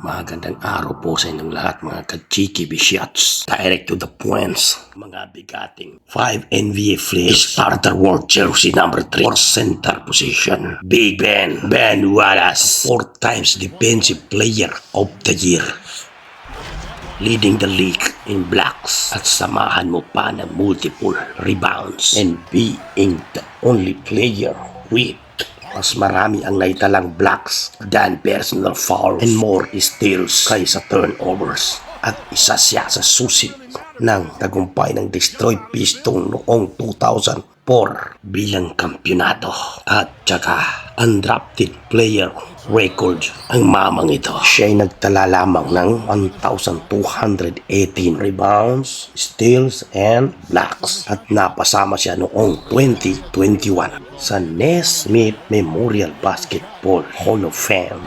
Magandang araw po sa inyong lahat mga ka-cheeky shots. Direct to the points. Mga bigating 5 NBA flares. Starter world jersey number 3 for center position. Big Ben Wallace. 4 times defensive player of the year. Leading the league in blocks at samahan mo pa ng multiple rebounds and being the only player with mas marami ang naitalang blocks than personal fouls and more steals kaysa turnovers. At isa siya sa susi ng tagumpay ng Detroit Pistons noong 2004 bilang kampyonato. At saka undrafted player record ang mamang ito. Siya ay nagtala lamang ng 1,218 rebounds, steals, and blocks. At napasama siya noong 2021 sa Naismith Memorial Basketball Hall of Fame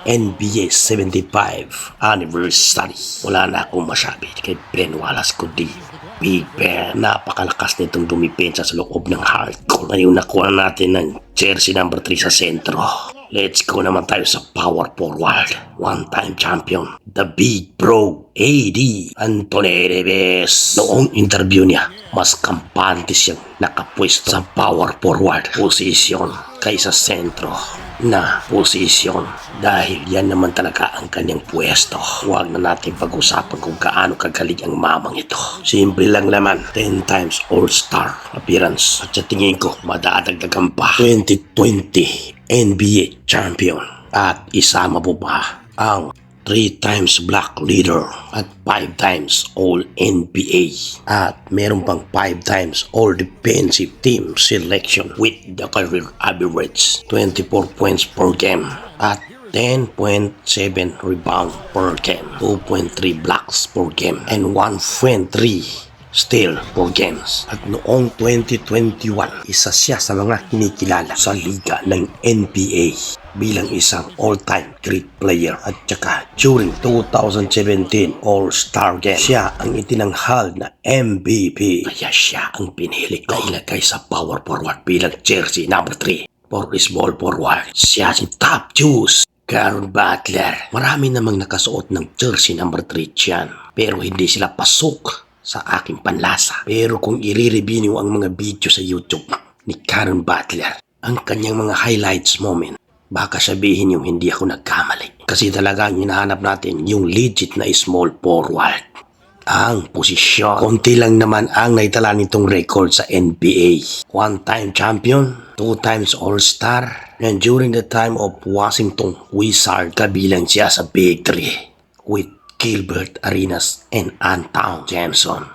NBA 75 Anniversary. Wala na akong masabi kay Ben Wallace kundi Big Ben. Napakalakas nitong dumipensa sa loob ng hardcore. Ngayon nakuha natin ng jersey number 3 sa sentro. Let's go naman tayo sa power forward. One-time champion, the big bro, AD Anthony Davis. Noong interview niya, mas kampante siyang nakapwesto sa power forward position kaysa sentro na position dahil yan naman talaga ang kanyang pwesto. Huwag na natin pag-usapan kung gaano kagaling ang mamang ito. Simple lang naman, 10 times All-Star appearance at sa tingin ko madadagdagan pa 2020 NBA champion at isama po pa ang 3 times block leader at 5 times All-NBA at meron pang 5 times All-Defensive Team selection with the career average 24 points per game at 10.7 rebound per game, 2.3 blocks per game, and 1.3 steal per games. At noong 2021, isa siya sa mga kinikilala sa liga ng NBA bilang isang all-time great player. At saka during 2017 All-Star Game, siya ang itinanghal na MVP. Kaya siya ang pinili ko na ilagay sa power forward bilang jersey number 3 for small forward. Siya si Top Juice Caron Butler. Marami namang nakasuot ng jersey number 3 dyan, pero hindi sila pasok sa aking panlasa. Pero kung i-review niyo ang mga video sa YouTube ni Caron Butler, ang kanyang mga highlights moment, baka sabihin niyo hindi ako nagkamali. Kasi talagang hinahanap natin yung legit na small forward. Ang posisyon, konti lang naman ang naitala nitong record sa NBA. 1-time champion, 2 times All-Star, and during the time of Washington Wizards, kabilang siya sa Big 3 with Gilbert Arenas and Antawn Jameson.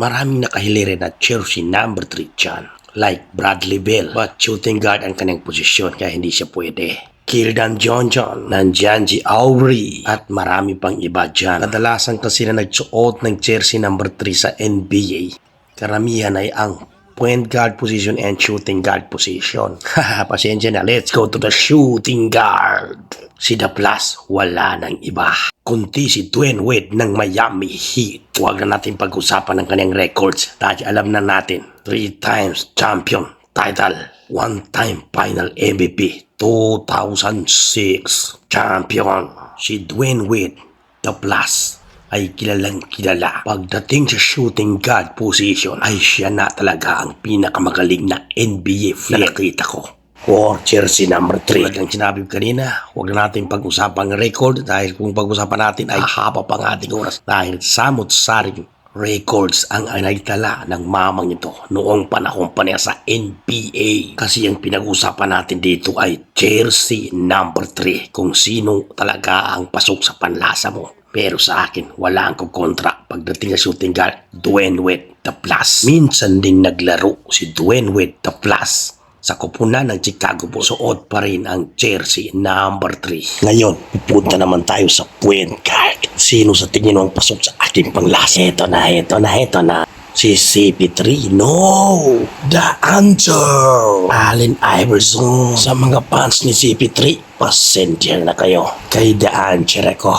Maraming nakahilere na jersey number 3 dyan, like Bradley Beal, but shooting guard ang kanyang posisyon kaya hindi siya pwede. Keldon Johnson, Nanjanji Aubrey, at marami pang iba dyan. Kadalasan kasi na nagsuot ng jersey number 3 sa NBA, karamihan ay ang point guard position and shooting guard position. Pasensya na, let's go to the shooting guard. Si The Plus, wala nang iba kundi si Dwyane Wade ng Miami Heat. Huwag na natin pag-usapan ng kanyang records dahil alam na natin, 3 times champion title, 1-time final MVP, 2006 champion. Si Dwyane Wade, The Plus, ay kilalang kilala. Pagdating sa shooting guard position, ay siya na talaga ang pinakamagaling na NBA player na nakita ko. For jersey number 3. Talagang sinabi ko kanina, huwag na natin pag-usapan ng record dahil kung pag-usapan natin ay haba pang ating oras dahil samot-saring records ang naitala ng mamang ito noong panahon pa niya sa NBA. Kasi ang pinag-usapan natin dito ay jersey number 3, kung sino talaga ang pasok sa panlasa mo. Pero sa akin, wala ang kukontra pagdating sa shooting guard, Dwyane Wade, The Plus. Minsan din naglaro si Dwyane Wade, The Plus sa koponan ng Chicago Bulls. Suot pa rin ang jersey number 3. Ngayon, pupunta naman tayo sa point guard. Sino sa tingin mo ang pasok sa ating panglasa? Ito na. Si CP3. No! The answer! Allen Iverson. Sa mga fans ni CP3, pasensya na kayo. Kay The Answer ako.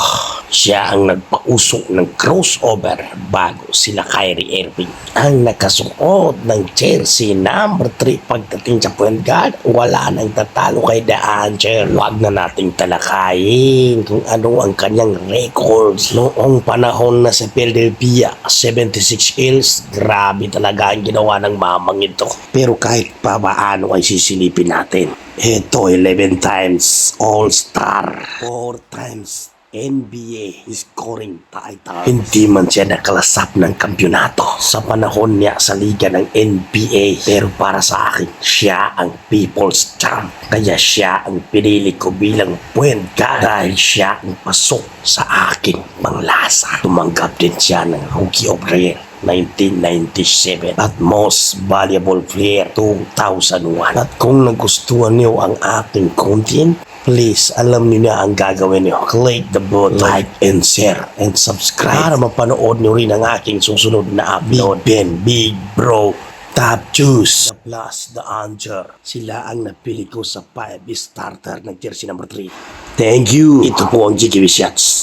Siya ang nagpausok ng crossover bago sila Kyrie Irving. Ang nakasuot ng jersey number 3 pagdating sa point guard, wala nang tatalo kay DeAngelo. Huwag na nating talakayin kung ano ang kanyang records noong panahon na sa Philadelphia. 76 kills, grabe talaga ang ginawa ng mamang ito. Pero kahit pa paano ay sisilipin natin. Ito, 11 times All-Star, 4 times NBA scoring title. Hindi man siya nakalasap ng kampyonato sa panahon niya sa liga ng NBA. Pero para sa akin, siya ang people's champ. Kaya siya ang pinili ko bilang point guard dahil siya ang pasok sa aking panglasa. Tumanggap din siya ng Rookie of the Year 1997 at Most Valuable Player 2001. At kung nagustuhan niyo ang aking content, please, alam niyo na ang gagawin niyo. Click the button, like and share and subscribe para mapanood niyo rin ang aking susunod na upload. Big Bro Top Juice, the Plus, the Answer. Sila ang napili ko sa 5 starter ng jersey number 3. Thank you. Ito po ang GKB Shots.